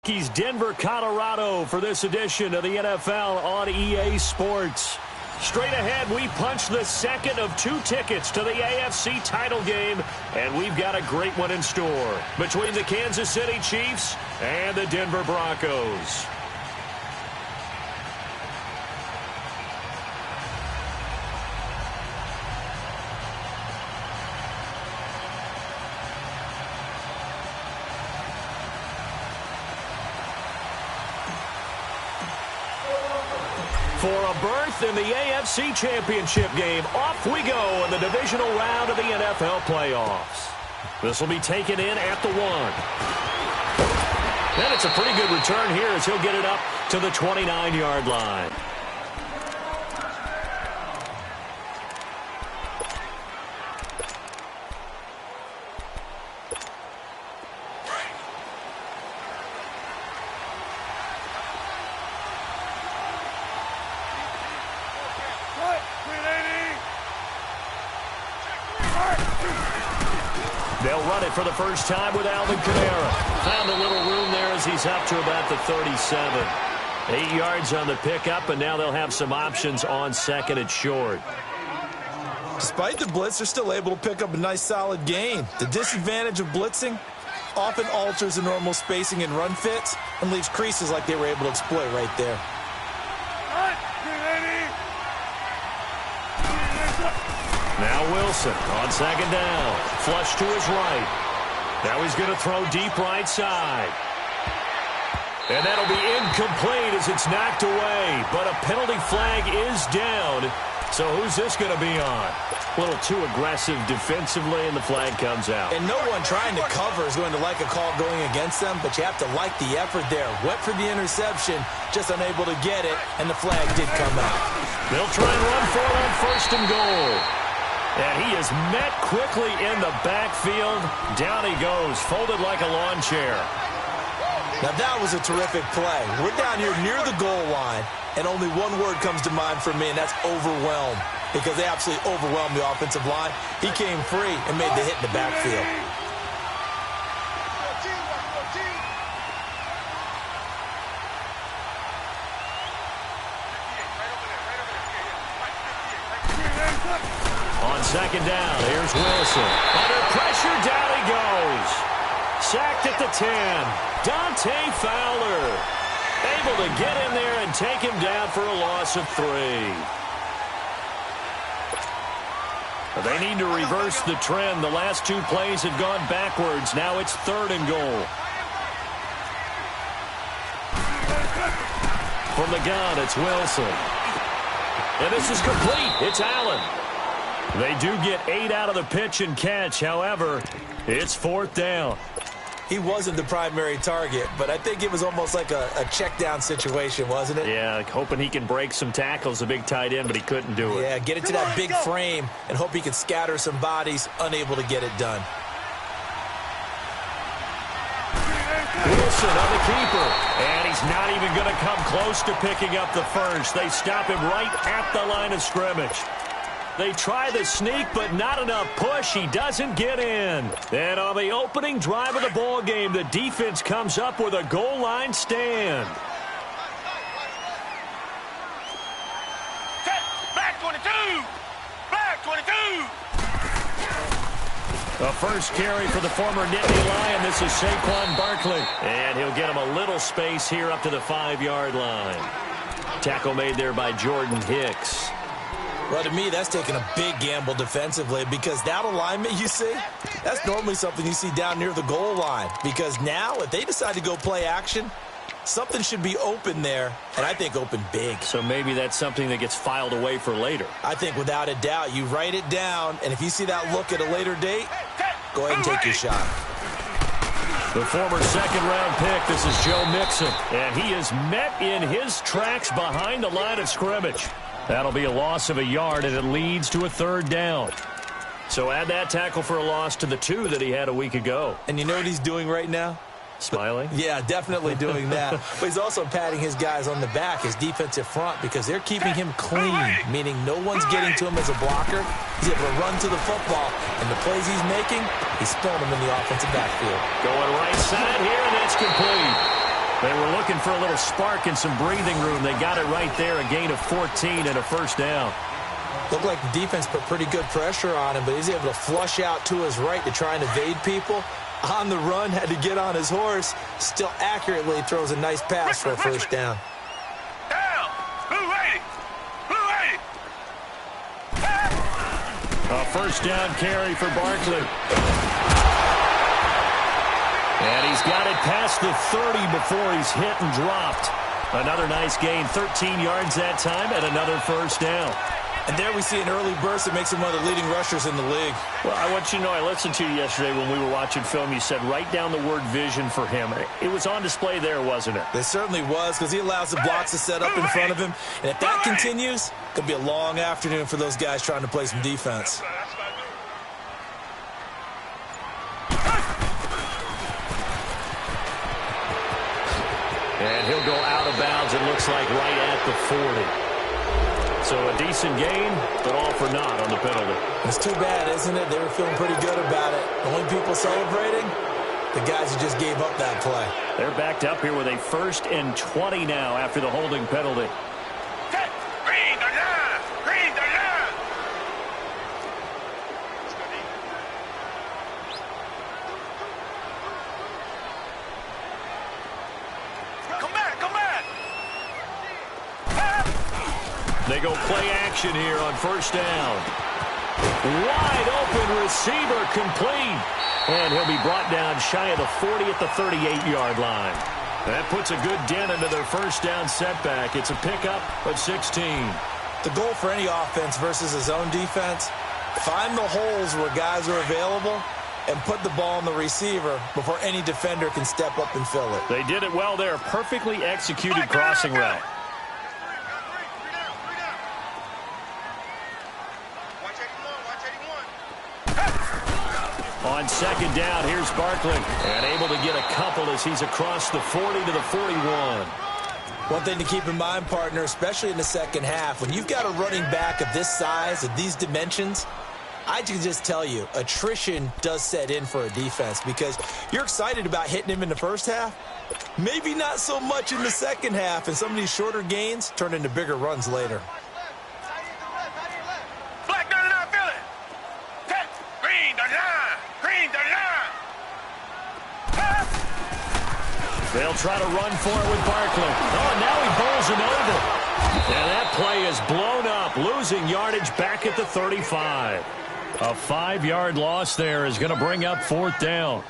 Denver, Colorado for this edition of the NFL on EA Sports. Straight ahead, we punch the second of 2 tickets to the AFC title game, and we've got a great one in store between the Kansas City Chiefs and the Denver Broncos. For a berth in the AFC Championship game, off we go in the divisional round of the NFL playoffs. This will be taken in at the 1. And it's a pretty good return here as he'll get it up to the 29-yard line. They'll run it for the first time with Alvin Kamara. Found a little room there as he's up to about the 37. 8 yards on the pickup, and now they'll have some options on second and short. Despite the blitz, they're still able to pick up a nice solid gain. The disadvantage of blitzing often alters the normal spacing and run fits and leaves creases like they were able to exploit right there. Now Wilson on second down. Flush to his right. Now he's going to throw deep right side. And that'll be incomplete as it's knocked away. But a penalty flag is down. So who's this going to be on? A little too aggressive defensively, and the flag comes out. And no one trying to cover is going to like a call going against them, but you have to like the effort there. Went for the interception, just unable to get it, and the flag did come out. They'll try and run for it on first and goal. And he is met quickly in the backfield. Down he goes, folded like a lawn chair. Now that was a terrific play. We're down here near the goal line, and only one word comes to mind for me, and that's overwhelmed. Because they absolutely overwhelmed the offensive line. He came free and made the hit in the backfield. On second down, here's Wilson. Under pressure, down he goes. Sacked at the 10. Dante Fowler able to get in there and take him down for a loss of 3. They need to reverse the trend. The last 2 plays had gone backwards. Now it's 3rd and goal. From the gun, it's Wilson. And this is complete. It's Allen. They do get 8 out of the pitch and catch. However, it's 4th down. He wasn't the primary target, but I think it was almost like a check down situation, wasn't it? Yeah, hoping he can break some tackles, a big tight end, but he couldn't do it. Yeah, get it to that big frame and hope he can scatter some bodies, unable to get it done. Wilson on the keeper, and he's not even going to come close to picking up the first. They stop him right at the line of scrimmage. They try the sneak, but not enough push. He doesn't get in. And on the opening drive of the ball game, the defense comes up with a goal line stand. Back 22! Back 22! The first carry for the former Nittany Lion. This is Saquon Barkley. And he'll get him a little space here up to the 5-yard line. Tackle made there by Jordan Hicks. Well, to me, that's taking a big gamble defensively because that alignment you see, that's normally something you see down near the goal line. Because now, if they decide to go play action, something should be open there, and I think open big. So maybe that's something that gets filed away for later. I think without a doubt, you write it down, and if you see that look at a later date, go ahead and take your shot. The former second-round pick, this is Joe Mixon, and he is met in his tracks behind the line of scrimmage. That'll be a loss of a yard, and it leads to a 3rd down. So add that tackle for a loss to the 2 that he had a week ago. And you know what he's doing right now? Smiling? Yeah, definitely doing that. But he's also patting his guys on the back, his defensive front, because they're keeping him clean, meaning no one's getting to him as a blocker. He's able to run to the football, and the plays he's making, he's throwing them in the offensive backfield. Going right side here, and that's complete. They were looking for a little spark and some breathing room. They got it right there, a gain of 14 and a first down. Looked like the defense put pretty good pressure on him, but he's able to flush out to his right to try and evade people. On the run, had to get on his horse. Still accurately throws a nice pass for a first down. Down. Blue 80. Blue 80. A first down carry for Barkley. And he's got it past the 30 before he's hit and dropped. Another nice gain, 13 yards that time, and another first down. And there we see an early burst that makes him one of the leading rushers in the league. Well, I want you to know, I listened to you yesterday when we were watching film. You said write down the word vision for him. It was on display there, wasn't it? It certainly was, because he allows the blocks to set up in front of him. And if that continues, it could be a long afternoon for those guys trying to play some defense. And he'll go out of bounds, it looks like, right at the 40. So a decent gain, but all for naught on the penalty. It's too bad, isn't it? They were feeling pretty good about it. The only people celebrating, the guys who just gave up that play. They're backed up here with a 1st and 20 now after the holding penalty. Green the line. Green the line. Come back. Come back. They go play action here on first down. Wide open receiver complete. And he'll be brought down shy of the 40 at the 38-yard line. That puts a good dent into their first down setback. It's a pickup of 16. The goal for any offense versus his own defense, find the holes where guys are available and put the ball on the receiver before any defender can step up and fill it. They did it well there. Perfectly executed crossing route. On second down, here's Barkley. And able to get a couple as he's across the 40 to the 41. One thing to keep in mind, partner, especially in the second half, when you've got a running back of this size, of these dimensions, I can just tell you, attrition does set in for a defense because you're excited about hitting him in the first half. Maybe not so much in the second half, and some of these shorter gains turn into bigger runs later. Black down and Philly. Green the line. Green the line. They'll try to run for it with Barkley. Oh, and now he bowls him over. And that play is blown up, losing yardage back at the 35. A 5-yard loss there is going to bring up 4th down.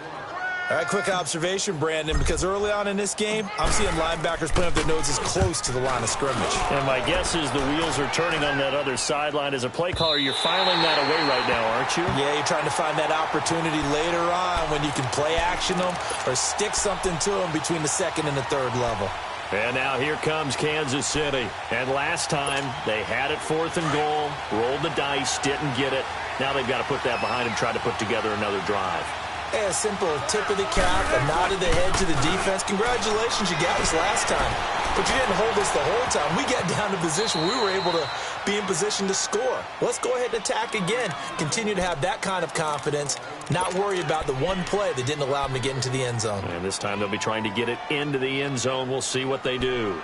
All right, quick observation, Brandon, because early on in this game, I'm seeing linebackers putting up their noses close to the line of scrimmage. And my guess is the wheels are turning on that other sideline. As a play caller, you're filing that away right now, aren't you? Yeah, you're trying to find that opportunity later on when you can play action them or stick something to them between the second and the third level. And now here comes Kansas City. And last time, they had it 4th and goal, rolled the dice, didn't get it. Now they've got to put that behind them, try to put together another drive. Hey, a simple tip of the cap, a nod of the head to the defense. Congratulations, you got us last time. But you didn't hold us the whole time. We got down to position. We were able to be in position to score. Let's go ahead and attack again. Continue to have that kind of confidence, not worry about the one play that didn't allow them to get into the end zone. And this time they'll be trying to get it into the end zone. We'll see what they do.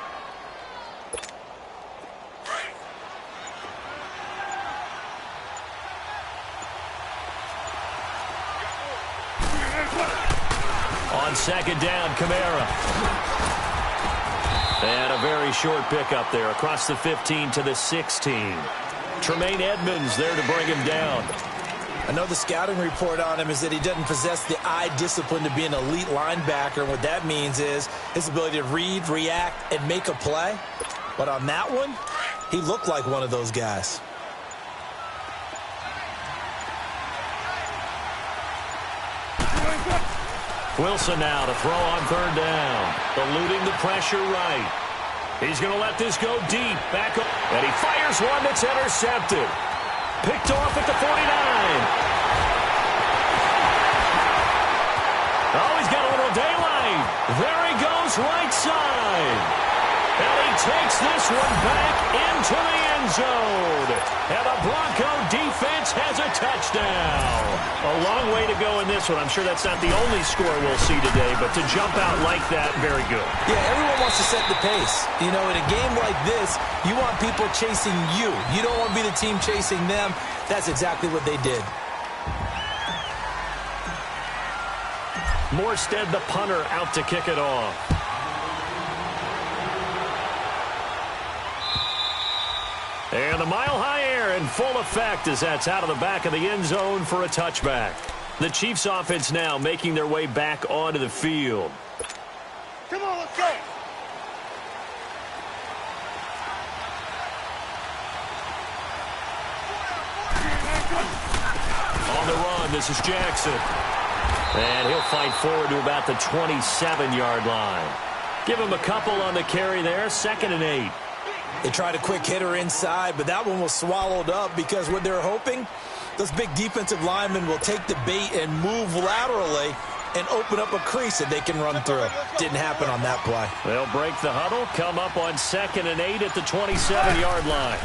On second down, Kamara. And a very short pickup there across the 15 to the 16. Tremaine Edmonds there to bring him down. I know the scouting report on him is that he doesn't possess the eye discipline to be an elite linebacker. And what that means is his ability to read, react, and make a play. But on that one, he looked like one of those guys. Wilson now to throw on third down. Eluding the pressure right. He's going to let this go deep. Back up. And he fires one that's intercepted. Picked off at the 49. Oh, he's got a little daylight. There he goes right side. And he takes this one back into the end zone. And the Bronco defense This has a touchdown. A long way to go in this one. I'm sure that's not the only score we'll see today, but to jump out like that, very good. Yeah, everyone wants to set the pace. You know, in a game like this, you want people chasing you. You don't want to be the team chasing them. That's exactly what they did. Morstead, the punter, out to kick it off. And the mile-high air in full effect as that's out of the back of the end zone for a touchback. The Chiefs offense now making their way back onto the field. Come on, let's go. On the run, this is Jackson. And he'll fight forward to about the 27-yard line. Give him a couple on the carry there, 2nd and 8. They tried a quick hitter inside, but that one was swallowed up because what they're hoping, those big defensive linemen will take the bait and move laterally and open up a crease that they can run through. Didn't happen on that play. They'll break the huddle, come up on 2nd and 8 at the 27-yard line.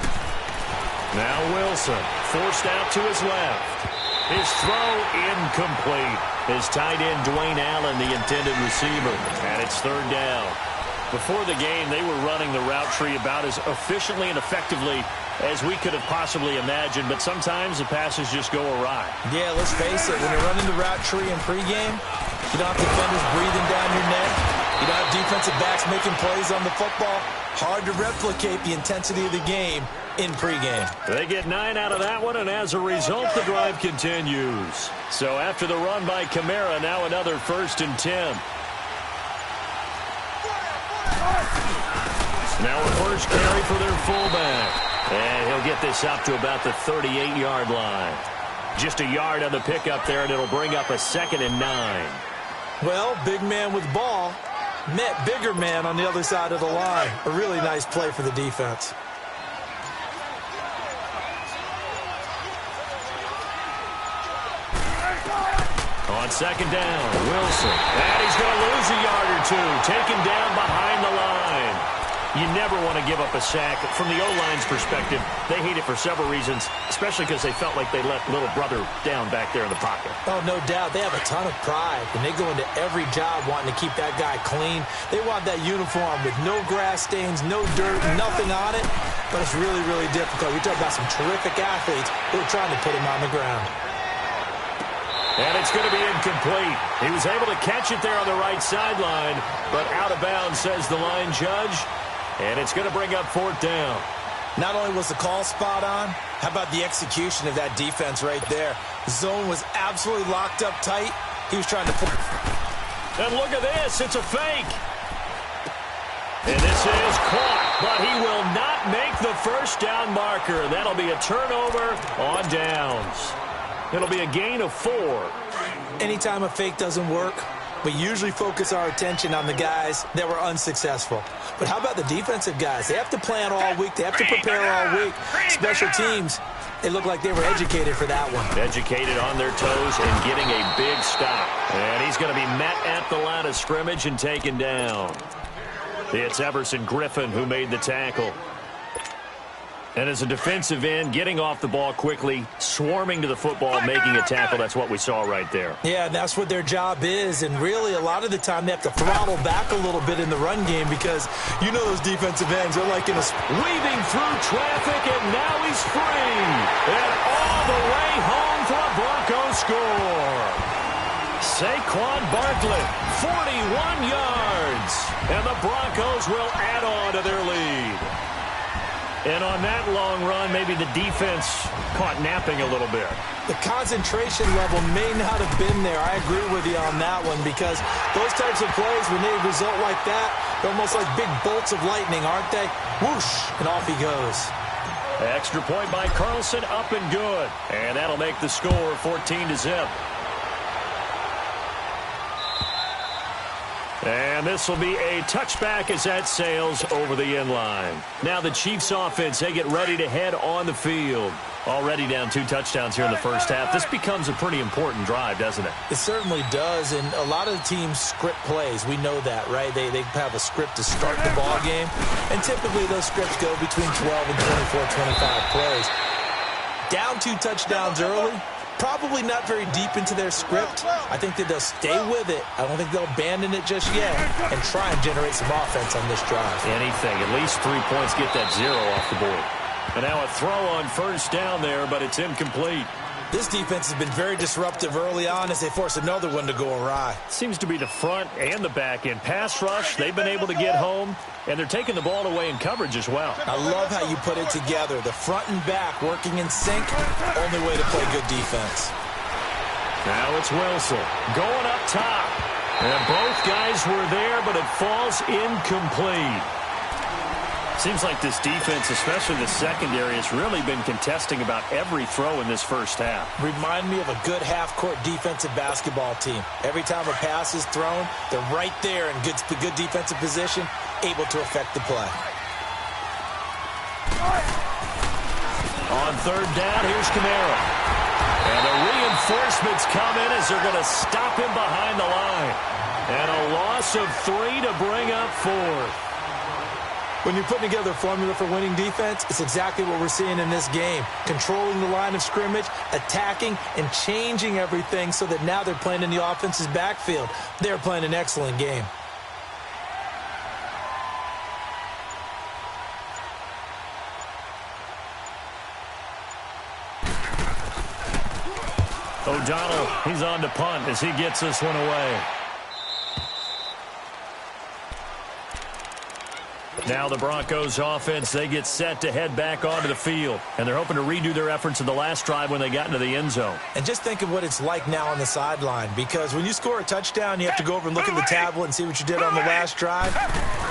Now Wilson, forced out to his left. His throw incomplete. His tight end, Dwayne Allen, the intended receiver. And it's 3rd down. Before the game, they were running the route tree about as efficiently and effectively as we could have possibly imagined, but sometimes the passes just go awry. Yeah, let's face it, when you're running the route tree in pregame, you don't have defenders breathing down your neck. You don't have defensive backs making plays on the football. Hard to replicate the intensity of the game in pregame. They get 9 out of that one, and as a result, the drive continues. So after the run by Kamara, now another 1st and 10. Now a first carry for their fullback. And he'll get this up to about the 38-yard line. Just a yard on the pickup there, and it'll bring up a 2nd and 9. Well, big man with ball met bigger man on the other side of the line. A really nice play for the defense. On 2nd down, Wilson. And he's going to lose a yard or two. Taken down behind the line. You never want to give up a sack. From the O-line's perspective, they hate it for several reasons, especially because they felt like they let little brother down back there in the pocket. Oh, no doubt. They have a ton of pride, and they go into every job wanting to keep that guy clean. They want that uniform with no grass stains, no dirt, nothing on it. But it's really, really difficult. You're talking about some terrific athletes who are trying to put him on the ground. And it's going to be incomplete. He was able to catch it there on the right sideline, but out of bounds, says the line judge. And it's going to bring up 4th down. Not only was the call spot on, how about the execution of that defense right there? The zone was absolutely locked up tight. He was trying to put... And look at this. It's a fake. And this is caught, but he will not make the 1st down marker. That'll be a turnover on downs. It'll be a gain of 4. Anytime a fake doesn't work, we usually focus our attention on the guys that were unsuccessful. But how about the defensive guys? They have to plan all week. They have to prepare all week. Special teams, they look like they were educated for that one. Educated on their toes and getting a big stop. And he's going to be met at the line of scrimmage and taken down. It's Everson Griffin who made the tackle. And as a defensive end, getting off the ball quickly, swarming to the football, making a tackle, that's what we saw right there. Yeah, that's what their job is. And really, a lot of the time, they have to throttle back a little bit in the run game because you know those defensive ends are like in a... Weaving through traffic, and now he's free. And all the way home for a Broncos score. Saquon Barklett, 41 yards. And the Broncos will add on to their lead. And on that long run, maybe the defense caught napping a little bit. The concentration level may not have been there. I agree with you on that one because those types of plays, when they result like that, they're almost like big bolts of lightning, aren't they? Whoosh, and off he goes. Extra point by Carlson, up and good. And that'll make the score 14-0. And this will be a touchback as that sails over the end line. Now the Chiefs offense, they get ready to head on the field. Already down 2 touchdowns here in the first half. This becomes a pretty important drive, doesn't it? It certainly does, and a lot of the teams script plays. We know that, right? They have a script to start the ball game, and typically those scripts go between 12 and 24, 25 plays. Down 2 touchdowns early. Probably not very deep into their script. I think that they'll stay with it. I don't think they'll abandon it just yet and try and generate some offense on this drive. Anything. At least 3 points, get that 0 off the board. And now a throw on first down there, but it's incomplete. This defense has been very disruptive early on as they force another one to go awry. Seems to be the front and the back end. Pass rush, they've been able to get home, and they're taking the ball away in coverage as well. I love how you put it together. The front and back working in sync, only way to play good defense. Now it's Wilson going up top. And both guys were there, but it falls incomplete. Seems like this defense, especially the secondary, has really been contesting about every throw in this first half. Remind me of a good half-court defensive basketball team. Every time a pass is thrown, they're right there in good defensive position, able to affect the play. On third down, here's Kamara. And the reinforcements come in as they're going to stop him behind the line. And a loss of 3 to bring up 4. When you're putting together a formula for winning defense, it's exactly what we're seeing in this game. Controlling the line of scrimmage, attacking, and changing everything so that now they're playing in the offense's backfield. They're playing an excellent game. O'Donnell, he's on to punt as he gets this one away. Now the Broncos offense, they get set to head back onto the field. And they're hoping to redo their efforts in the last drive when they got into the end zone. And just think of what it's like now on the sideline. Because when you score a touchdown, you have to go over and look at the tablet and see what you did on the last drive.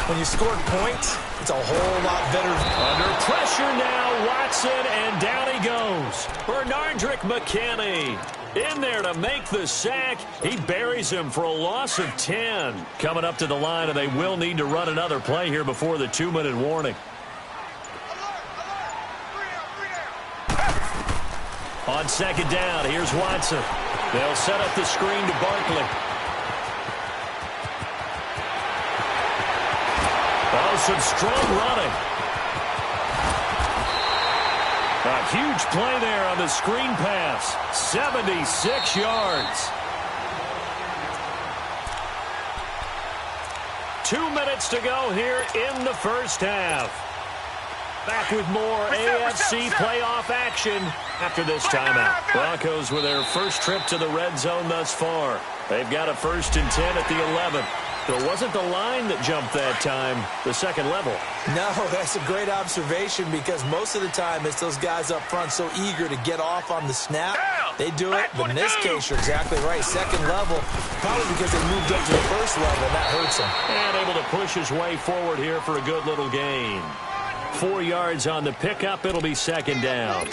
When you scored points, it's a whole lot better. Under pressure now, Watson, and down he goes. Bernardrick McKinney in there to make the sack. He buries him for a loss of 10. Coming up to the line, and they will need to run another play here before the 2-minute warning. On second down, here's Watson. They'll set up the screen to Barkley. Oh, some strong running. A huge play there on the screen pass. 76 yards. 2 minutes to go here in the first half. Back with more AFC playoff action after this timeout. Broncos with their first trip to the red zone thus far. They've got a 1st and 10 at the 11. So it wasn't the line that jumped that time, the second level. No, that's a great observation because most of the time it's those guys up front so eager to get off on the snap. They do it, but in this case, you're exactly right. Second level, probably because they moved up to the first level, and that hurts them. And able to push his way forward here for a good little gain. 4 yards on the pickup. It'll be second down.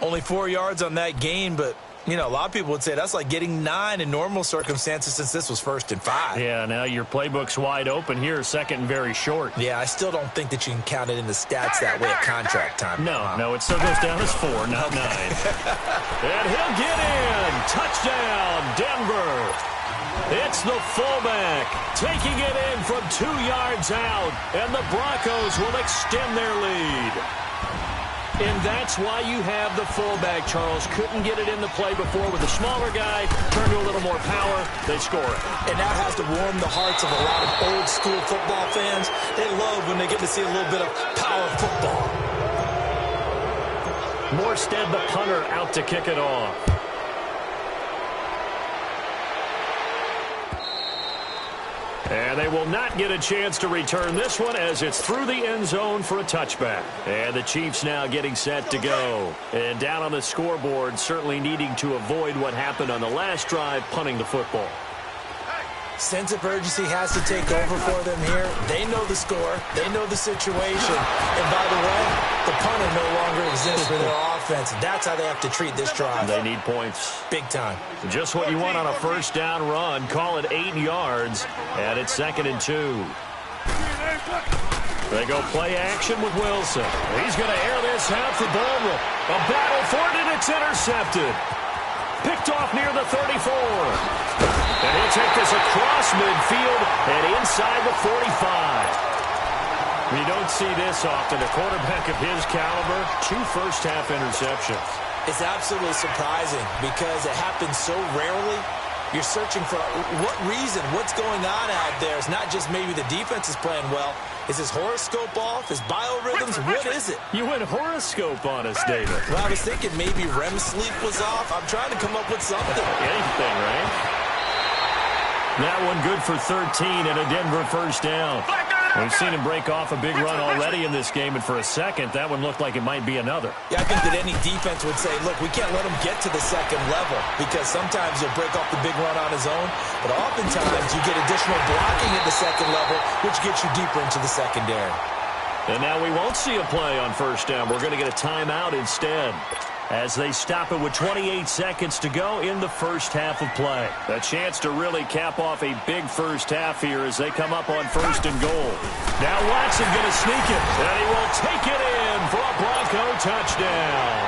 Only 4 yards on that gain, but you know, a lot of people would say that's like getting 9 in normal circumstances since this was 1st and 5. Yeah, now your playbook's wide open here, second and very short. Yeah, I still don't think that you can count it in the stats that way at contract time. No, it still goes down as 4, not 9. And he'll get in. Touchdown, Denver. It's the fullback taking it in from 2 yards out, and the Broncos will extend their lead. And that's why you have the fullback, Charles. Couldn't get it in the play before with a smaller guy. Turned to a little more power. They score it. And that has to warm the hearts of a lot of old-school football fans. They love when they get to see a little bit of power football. Morstead, the punter, out to kick it off. And they will not get a chance to return this one as it's through the end zone for a touchback. And the Chiefs now getting set to go. And down on the scoreboard, certainly needing to avoid what happened on the last drive, punting the football. Sense of urgency has to take over for them here. They know the score. They know the situation. And by the way, the punter no longer exists for their offense. That's how they have to treat this drive. They need points. Big time. Just what you want on a first down run. Call it 8 yards. And it's 2nd and 2. They go play action with Wilson. He's going to air this out for Baldwin. A battle for it, and it's intercepted. Picked off near the 34. And he'll take this across midfield and inside the 45. You don't see this often. A quarterback of his caliber, 2 first-half interceptions. It's absolutely surprising because it happens so rarely. You're searching for what reason, what's going on out there. It's not just maybe the defense is playing well. Is his horoscope off? His biorhythms? What is it? You went horoscope on us, David. Well, I was thinking maybe REM sleep was off. I'm trying to come up with something. Anything, right? That one good for 13 and a Denver first down. We've seen him break off a big run already in this game, and for a second, that one looked like it might be another. Yeah, I think that any defense would say, look, we can't let him get to the second level because sometimes he'll break off the big run on his own, but oftentimes you get additional blocking at the second level, which gets you deeper into the secondary. And now we won't see a play on first down. We're going to get a timeout instead as they stop it with 28 seconds to go in the first half of play. A chance to really cap off a big first half here as they come up on first and goal. Now Watson going to sneak it, and he will take it in for a Bronco touchdown.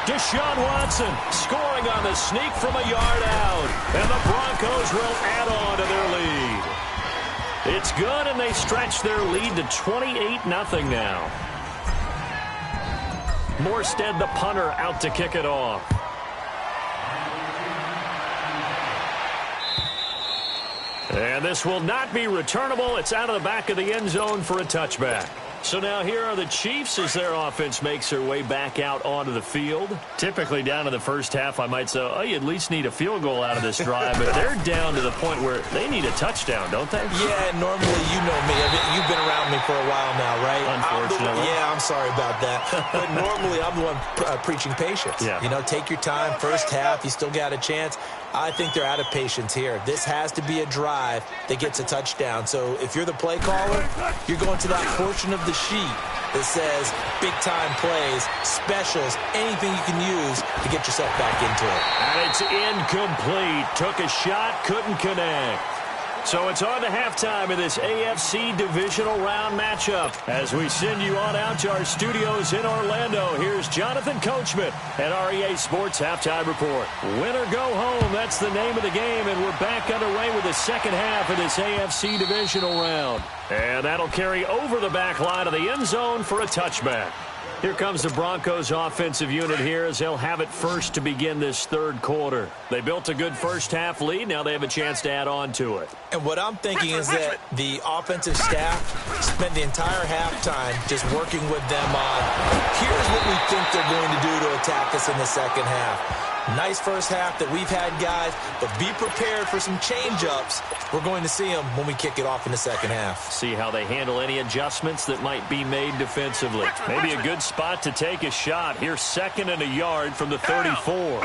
Deshaun Watson scoring on the sneak from a yard out, and the Broncos will add on to their lead. It's good, and they stretch their lead to 28-0 now. Morstead, the punter, out to kick it off. And this will not be returnable. It's out of the back of the end zone for a touchback. So now here are the Chiefs as their offense makes their way back out onto the field. Typically down in the first half, I might say, oh, you at least need a field goal out of this drive. But they're down to the point where they need a touchdown, don't they? Yeah, normally you know me. You've been around me for a while now, right? Unfortunately. I'm sorry about that. But normally I'm the one preaching patience. Yeah. You know, take your time. First half, you still got a chance. I think they're out of patience here. This has to be a drive that gets a touchdown. So if you're the play caller, you're going to that portion of the sheet that says big-time plays, specials, anything you can use to get yourself back into it. And it's incomplete. Took a shot, couldn't connect. So it's on to halftime in this AFC Divisional Round matchup. As we send you on out to our studios in Orlando, here's Jonathan Coachman at REA Sports Halftime Report. Win or go home, that's the name of the game, and we're back underway with the second half of this AFC Divisional Round. And that'll carry over the back line of the end zone for a touchback. Here comes the Broncos offensive unit here as they'll have it first to begin this third quarter. They built a good first half lead. Now they have a chance to add on to it. And what I'm thinking is that the offensive staff spent the entire halftime just working with them on, here's what we think they're going to do to attack us in the second half. Nice first half that we've had, guys, but be prepared for some change-ups. We're going to see them when we kick it off in the second half. See how they handle any adjustments that might be made defensively. Maybe a good spot to take a shot. Here's second and a yard from the 34.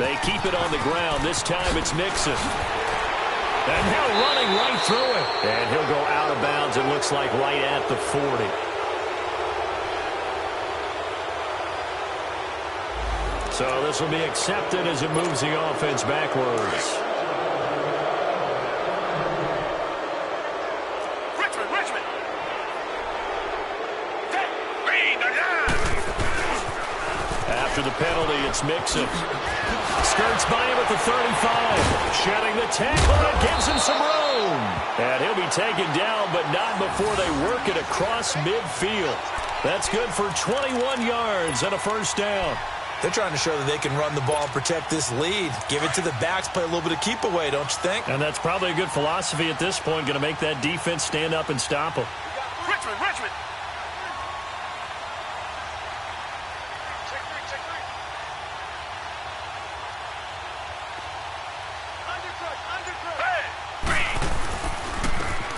They keep it on the ground. This time it's Mixon. And now running right through it. And he'll go out of bounds, it looks like, right at the 40. So this will be accepted as it moves the offense backwards. Richmond. After the penalty, it's Mixon. Skirts by him at the 35. Shedding the tackle, and it gives him some room. And he'll be taken down, but not before they work it across midfield. That's good for 21 yards and a first down. They're trying to show that they can run the ball and protect this lead. Give it to the backs, play a little bit of keep away, don't you think? And that's probably a good philosophy at this point, going to make that defense stand up and stop them. Richmond.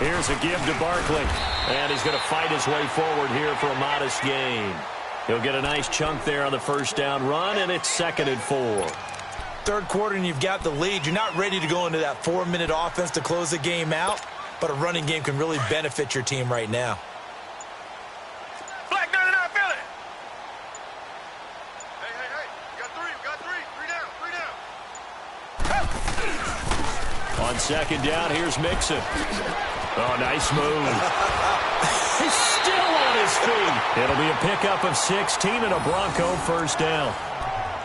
Here's a give to Barkley. And he's going to fight his way forward here for a modest gain. He'll get a nice chunk there on the first down run, and it's 2nd and 4. Third quarter, and you've got the lead. You're not ready to go into that 4-minute offense to close the game out, but a running game can really benefit your team right now. Black 99 Philly. Hey. We got three. Three down. On second down, here's Mixon. Oh, nice move. He's still on his feet. It'll be a pickup of 16 and a Bronco first down.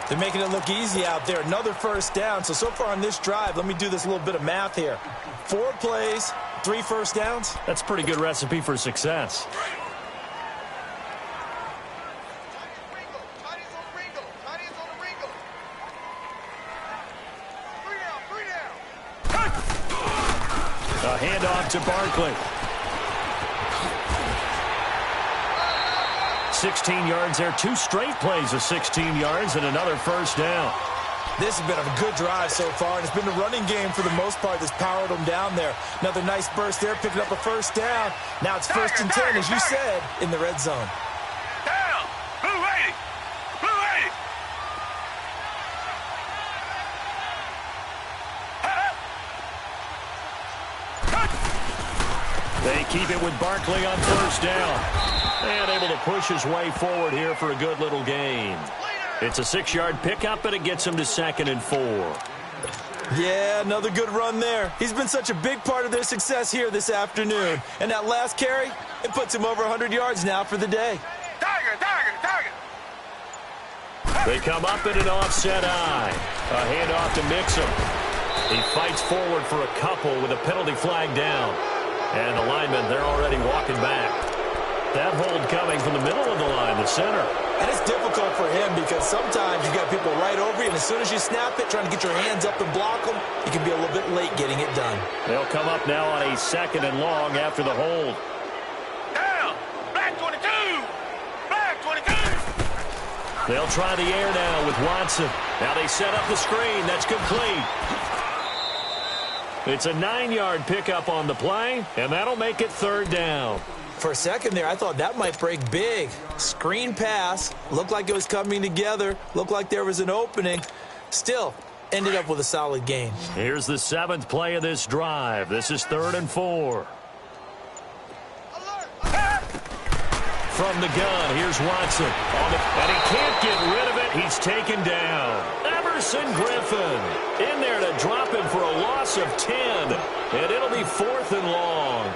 They're making it look easy out there. Another first down. So far on this drive, let me do this little bit of math here. 4 plays, 3 first downs. That's a pretty good recipe for success. A handoff to Barkley. 16 yards there. 2 straight plays of 16 yards and another first down. This has been a good drive so far, and it's been the running game for the most part that's powered them down there. Another nice burst there, picking up a first down. Now it's 1st and 10, as you said, in the red zone. Down! Blue 80! Blue 80! They keep it with Barkley on first down. And able to push his way forward here for a good little gain. It's a 6-yard pickup, and it gets him to 2nd and 4. Yeah, another good run there. He's been such a big part of their success here this afternoon. And that last carry, it puts him over 100 yards now for the day. Tiger! Tiger! Tiger! They come up in an offset eye. A handoff to Mixon. He fights forward for a couple with a penalty flag down. And the linemen, they're already walking back. That hold coming from the middle of the line, the center. And it's difficult for him because sometimes you got people right over you, and as soon as you snap it, trying to get your hands up and block them, you can be a little bit late getting it done. They'll come up now on a 2nd and long after the hold. Down! Black 22! Black 22! They'll try the air now with Watson. Now they set up the screen. That's complete. It's a 9-yard pickup on the play, and that'll make it 3rd down. For a second there, I thought that might break big. Screen pass. Looked like it was coming together. Looked like there was an opening. Still, ended up with a solid gain. Here's the 7th play of this drive. This is 3rd and 4. From the gun, here's Watson. And he can't get rid of it. He's taken down. Emerson Griffin in there to drop him for a loss of 10. And it'll be 4th and long.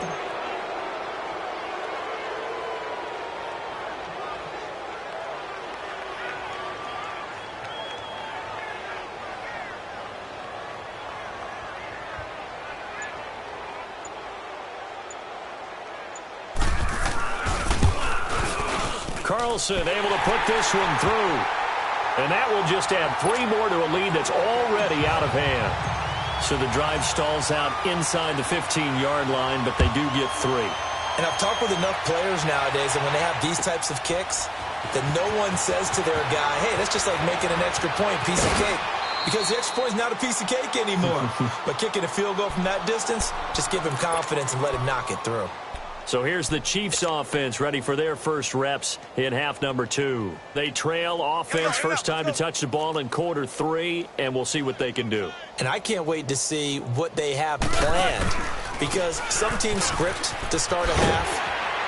Carlson able to put this one through. And that will just add 3 more to a lead that's already out of hand. So the drive stalls out inside the 15-yard line, but they do get 3. And I've talked with enough players nowadays, and when they have these types of kicks, that no one says to their guy, hey, that's just like making an extra point, piece of cake. Because the extra point is not a piece of cake anymore. But kicking a field goal from that distance, just give him confidence and let him knock it through. So here's the Chiefs offense ready for their first reps in half number 2. They trail offense first time to touch the ball in quarter 3, and we'll see what they can do. And I can't wait to see what they have planned, because some teams script to start a half.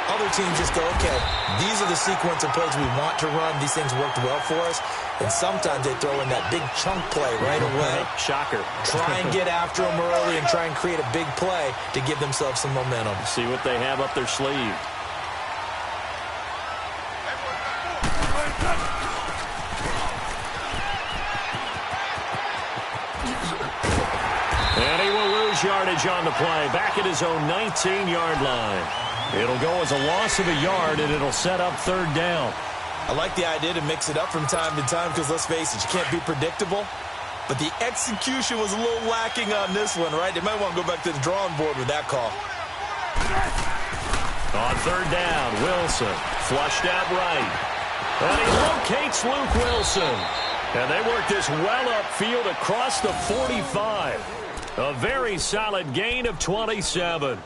Other teams just go, okay, these are the sequence of plays we want to run. These things worked well for us. And sometimes they throw in that big chunk play right away. Shocker. Try and get after them early and try and create a big play to give themselves some momentum. See what they have up their sleeve. And he will lose yardage on the play. Back at his own 19-yard line. It'll go as a loss of a yard, and it'll set up 3rd down. I like the idea to mix it up from time to time because, let's face it, you can't be predictable. But the execution was a little lacking on this one, right? They might want to go back to the drawing board with that call. On 3rd down, Wilson flushed out right. And he locates Luke Wilson. And they work this well upfield across the 45. A very solid gain of 27.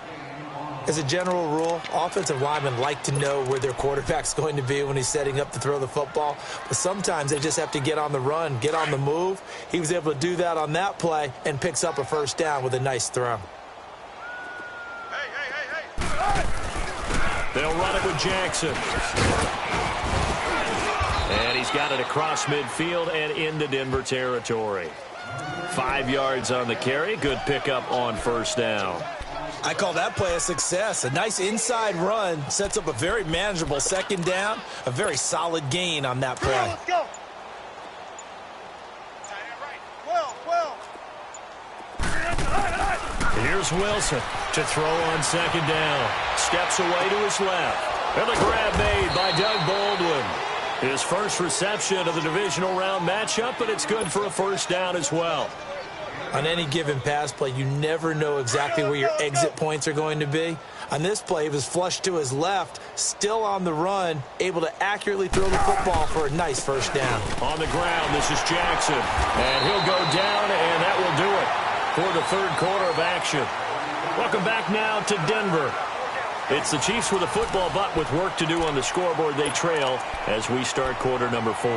As a general rule, offensive linemen like to know where their quarterback's going to be when he's setting up to throw the football. But sometimes they just have to get on the run, get on the move. He was able to do that on that play and picks up a first down with a nice throw. They'll run it with Jackson. And he's got it across midfield and into Denver territory. 5 yards on the carry. Good pickup on first down. I call that play a success. A nice inside run sets up a very manageable 2nd down. A very solid gain on that play. Let's go. Here's Wilson to throw on second down. Steps away to his left. And the grab made by Doug Baldwin. His first reception of the divisional round matchup, but it's good for a first down as well. On any given pass play, you never know exactly where your exit points are going to be. On this play, he was flushed to his left, still on the run, able to accurately throw the football for a nice first down. On the ground, this is Jackson. And he'll go down, and that will do it for the third quarter of action. Welcome back now to Denver. It's the Chiefs with a football, but with work to do on the scoreboard, they trail as we start quarter number 4.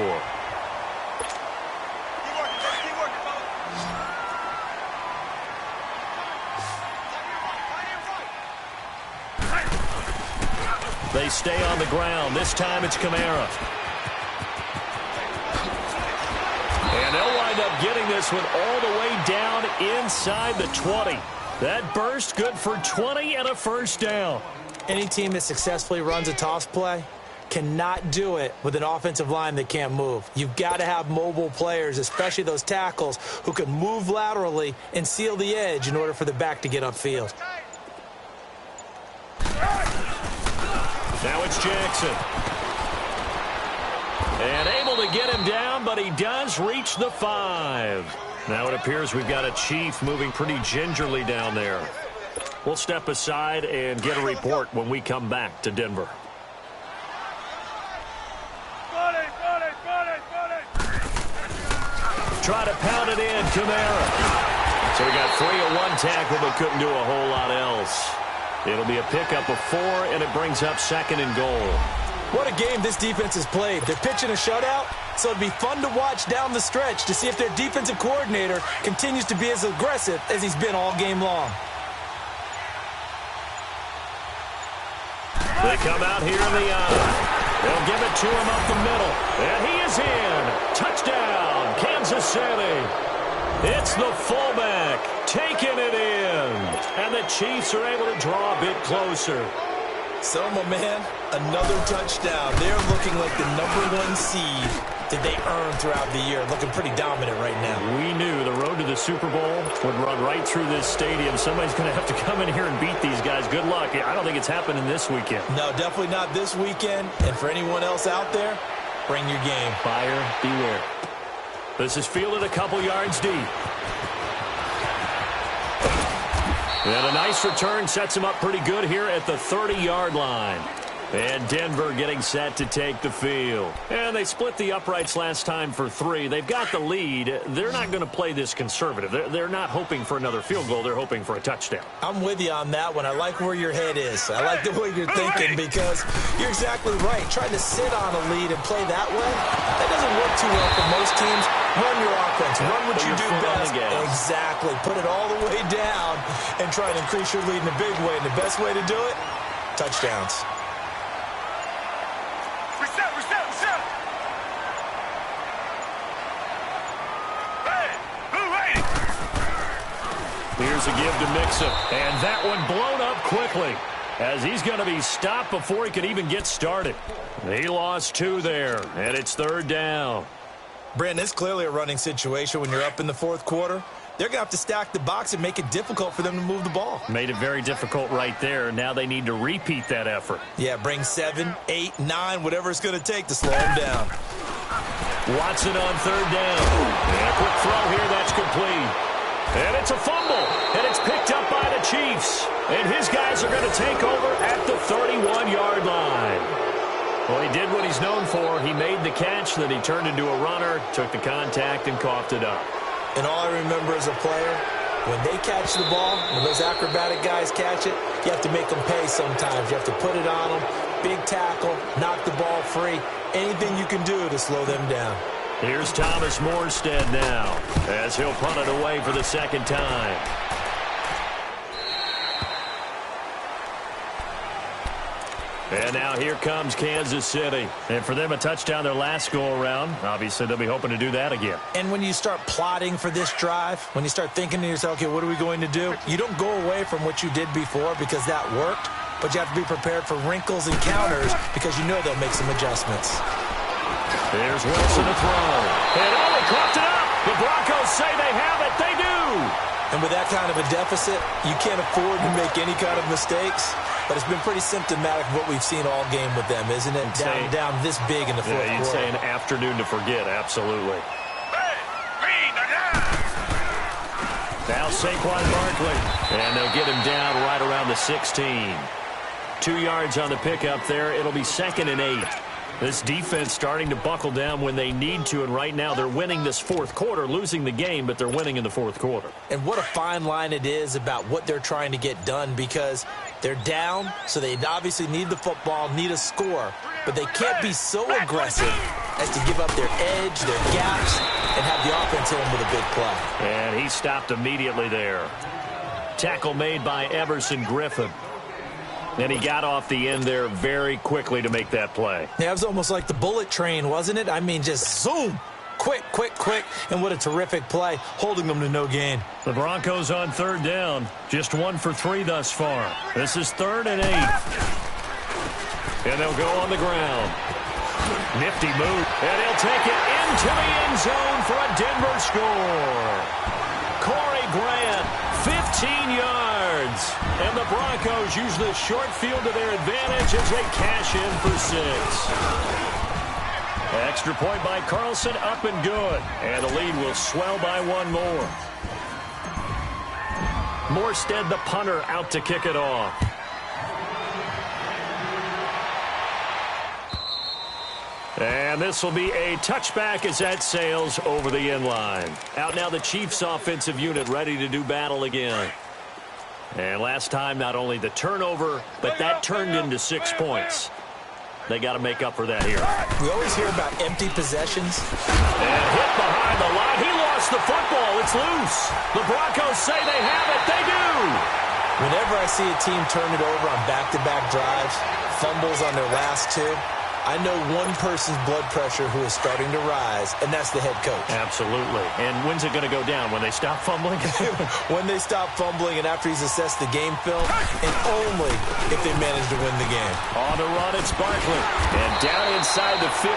They stay on the ground. This time it's Kamara. And they'll wind up getting this one all the way down inside the 20. That burst good for 20 and a first down. Any team that successfully runs a toss play cannot do it with an offensive line that can't move. You've got to have mobile players, especially those tackles, who can move laterally and seal the edge in order for the back to get upfield. Now it's Jackson. And able to get him down, but he does reach the 5. Now it appears we've got a Chief moving pretty gingerly down there. We'll step aside and get a report when we come back to Denver. Try to pound it in, Kamara. So we got 3 at one tackle, but couldn't do a whole lot else. It'll be a pickup of 4, and it brings up second and goal. What a game this defense has played. They're pitching a shutout, so it'd be fun to watch down the stretch to see if their defensive coordinator continues to be as aggressive as he's been all game long. They come out here in the eye. They'll give it to him up the middle. And he is in. Touchdown, Kansas City. It's the fullback taking it in. And the Chiefs are able to draw a bit closer. So, my man, another touchdown. They're looking like the #1 seed that they earned throughout the year. Looking pretty dominant right now. We knew the road to the Super Bowl would run right through this stadium. Somebody's going to have to come in here and beat these guys. Good luck. I don't think it's happening this weekend. No, definitely not this weekend. And for anyone else out there, bring your game. Buyer beware. This is fielded a couple yards deep. And a nice return sets him up pretty good here at the 30-yard line. And Denver getting set to take the field. And they split the uprights last time for 3. They've got the lead. They're not going to play this conservative. They're not hoping for another field goal. They're hoping for a touchdown. I'm with you on that one. I like where your head is. I like the way you're thinking because you're exactly right. Trying to sit on a lead and play that way, that doesn't work too well for most teams. Run your offense. Run what you do best. Exactly. Put it all the way down and try to increase your lead in a big way. And the best way to do it, touchdowns. Here's a give to Mixon, and that one blown up quickly as he's going to be stopped before he could even get started. He lost 2 there, and it's third down. Brandon, it's clearly a running situation when you're up in the fourth quarter. They're going to have to stack the box and make it difficult for them to move the ball. Made it very difficult right there. Now they need to repeat that effort. Yeah, bring 7, 8, 9, whatever it's going to take to slow them down. Watson on third down. And a quick throw here, that's complete. And it's a fumble, and it's picked up by the Chiefs. And his guys are going to take over at the 31-yard line. Well, he did what he's known for. He made the catch, then he turned into a runner, took the contact, and coughed it up. And all I remember as a player, when they catch the ball, when those acrobatic guys catch it, you have to make them pay sometimes. You have to put it on them, big tackle, knock the ball free, anything you can do to slow them down. Here's Thomas Morstead now as he'll punt it away for the second time. And now here comes Kansas City. And for them, a touchdown their last go-around. Obviously, they'll be hoping to do that again. And when you start plotting for this drive, when you start thinking to yourself, okay, what are we going to do? You don't go away from what you did before because that worked, but you have to be prepared for wrinkles and counters because you know they'll make some adjustments. There's Wilson to throw. And they coughed it up. The Broncos say they have it. They do. And with that kind of a deficit, you can't afford to make any kind of mistakes. But it's been pretty symptomatic of what we've seen all game with them, isn't it? Down this big in the fourth quarter. You'd say an afternoon to forget, absolutely. Now Saquon Barkley, and they'll get him down right around the 16. 2 yards on the pickup there. It'll be 2nd and 8. This defense starting to buckle down when they need to, and right now they're winning this fourth quarter, losing the game, but they're winning in the fourth quarter. And what a fine line it is about what they're trying to get done, because they're down, so they obviously need the football, need a score, but they can't be so aggressive as to give up their edge, their gaps, and have the offense hit them with a big play. And he stopped immediately there. Tackle made by Everson Griffin. And he got off the end there very quickly to make that play. Yeah, it was almost like the bullet train, wasn't it? I mean, just zoom. Quick, quick, quick. And what a terrific play, holding them to no gain. The Broncos on 3rd down. Just 1 for 3 thus far. This is 3rd and 8. And they'll go on the ground. Nifty move. And he'll take it into the end zone for a Denver score. Corey Grant, 15 yards. And the Broncos use the short field to their advantage as they cash in for 6. Extra point by Carlson, up and good. And the lead will swell by 1 more. Morstead, the punter, out to kick it off. And this will be a touchback as that sails over the end line. Out now the Chiefs offensive unit ready to do battle again. And last time, not only the turnover, but that turned into 6 points. They got to make up for that here. We always hear about empty possessions. And hit behind the line. He lost the football. It's loose. The Broncos say they have it. They do. Whenever I see a team turn it over on back-to-back drives, fumbles on their last 2, I know one person's blood pressure who is starting to rise, and that's the head coach. Absolutely. And when's it going to go down? When they stop fumbling? When they stop fumbling and after he's assessed the game film, and only if they manage to win the game. On the run, it's Barkley. And down inside the 15,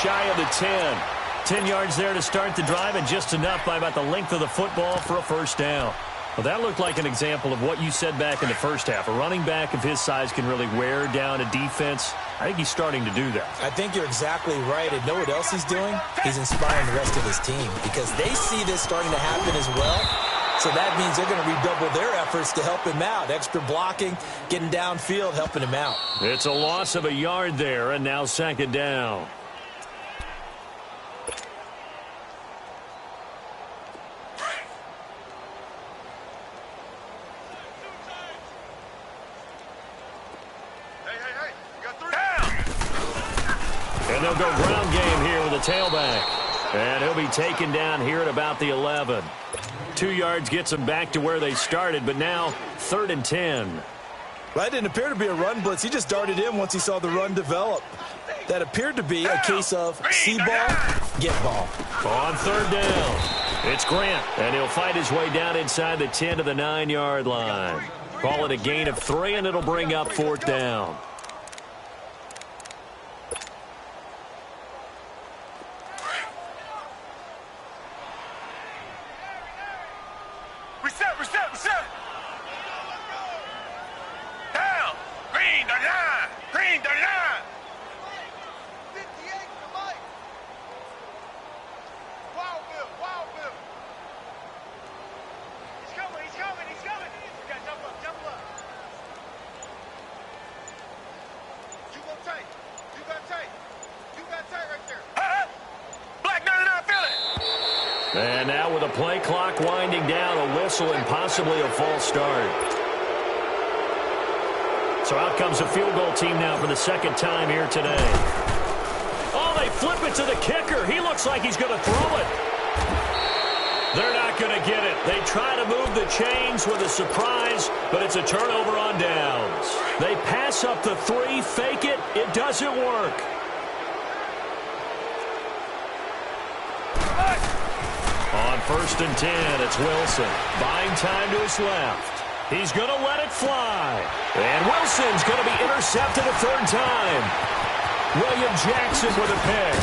shy of the 10. 10 yards there to start the drive, and just enough by about the length of the football for a first down. Well, that looked like an example of what you said back in the first half. A running back of his size can really wear down a defense. I think he's starting to do that. I think you're exactly right. And know what else he's doing? He's inspiring the rest of his team because they see this starting to happen as well. So that means they're going to redouble their efforts to help him out. Extra blocking, getting downfield, helping him out. It's a loss of a yard there, and now 2nd down. And they'll go ground game here with a tailback. And he'll be taken down here at about the 11. 2 yards gets them back to where they started, but now 3rd and 10. That didn't appear to be a run blitz. He just darted in once he saw the run develop. That appeared to be a case of see ball, get ball. On 3rd down, it's Grant. And he'll fight his way down inside the 10 to the 9-yard line. Call it a gain of 3, and it'll bring up 4th down. Reset. Down. Green the line. 58 to Mike. Wild Bill. He's coming. You got jump up. You got tight right there. Black 99 Philly. And now with a play clock winding down, a whistle and possibly a false start. So out comes a field goal team now for the 2nd time here today. Oh, they flip it to the kicker. He looks like he's going to throw it. They're not going to get it. They try to move the chains with a surprise, but it's a turnover on downs. They pass up the 3, fake it. It doesn't work. On 1st and 10, it's Wilson. Buying time to his left. He's going to let it fly. And Wilson's going to be intercepted a 3rd time. William Jackson with a pick.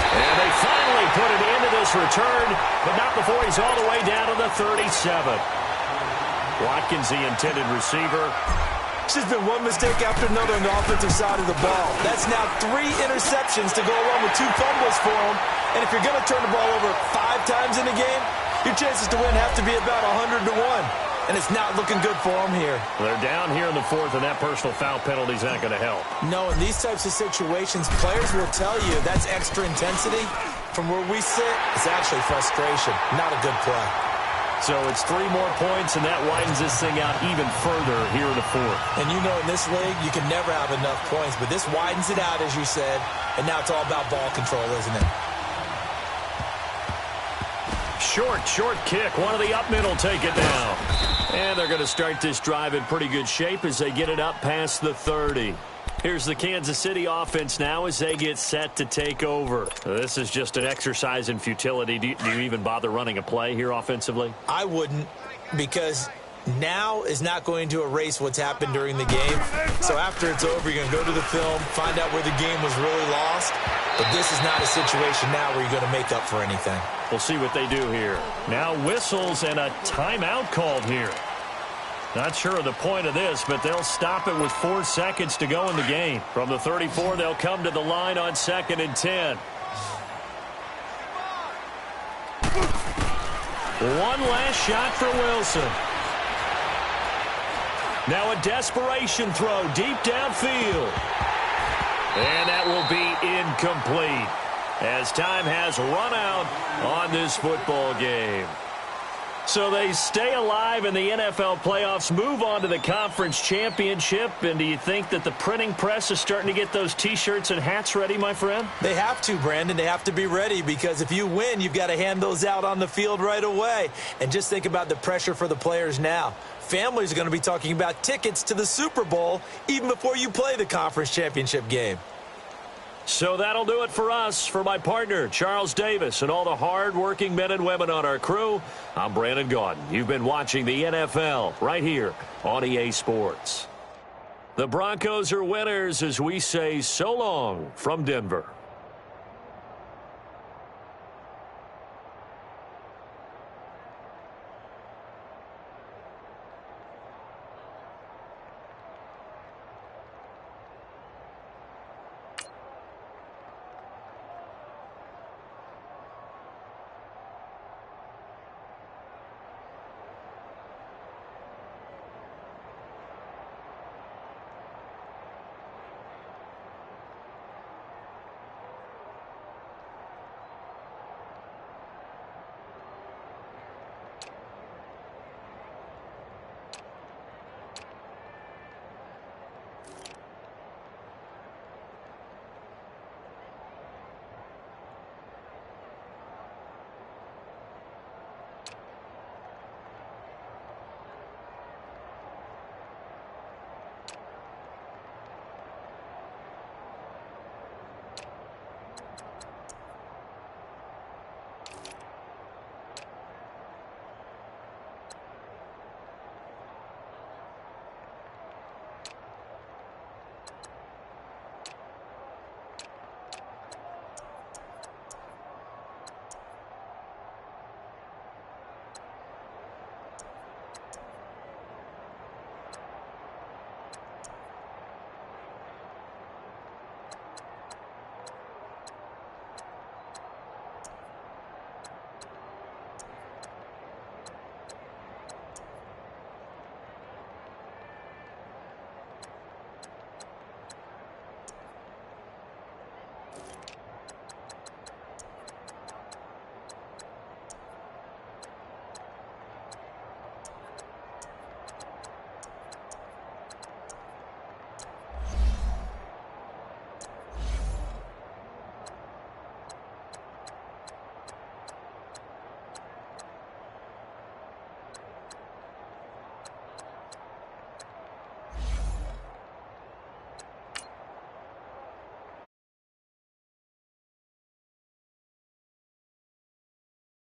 And they finally put it into this return, but not before he's all the way down to the 37. Watkins, the intended receiver. It's just been one mistake after another on the offensive side of the ball. That's now 3 interceptions to go along with 2 fumbles for him. And if you're going to turn the ball over 5 times in a game, your chances to win have to be about 100 to 1. And it's not looking good for them here. They're down here in the 4th, and that personal foul penalty is not going to help. No, in these types of situations, players will tell you that's extra intensity. From where we sit, it's actually frustration, not a good play. So it's 3 more points, and that widens this thing out even further here in the 4th. And you know in this league, you can never have enough points, but this widens it out, as you said, and now it's all about ball control, isn't it? Short kick. One of the up middle take it down. And they're going to start this drive in pretty good shape as they get it up past the 30. Here's the Kansas City offense now as they get set to take over. This is just an exercise in futility. Do you even bother running a play here offensively? I wouldn't, because now is not going to erase what's happened during the game. So after it's over, you're going to go to the film, find out where the game was really lost. But this is not a situation now where you're going to make up for anything. We'll see what they do here. Now whistles and a timeout called here. Not sure of the point of this, but they'll stop it with 4 seconds to go in the game. From the 34, they'll come to the line on 2nd and 10. One last shot for Wilson. Now a desperation throw deep downfield. And that will be incomplete as time has run out on this football game. So they stay alive in the NFL playoffs, move on to the conference championship. And do you think that the printing press is starting to get those T-shirts and hats ready, my friend? They have to, Brandon. They have to be ready because if you win, you've got to hand those out on the field right away. And just think about the pressure for the players now. Families are going to be talking about tickets to the Super Bowl even before you play the conference championship game. So that'll do it for us. For my partner, Charles Davis, and all the hard-working men and women on our crew, I'm Brandon Gaudin. You've been watching the NFL right here on EA Sports. The Broncos are winners as we say so long from Denver.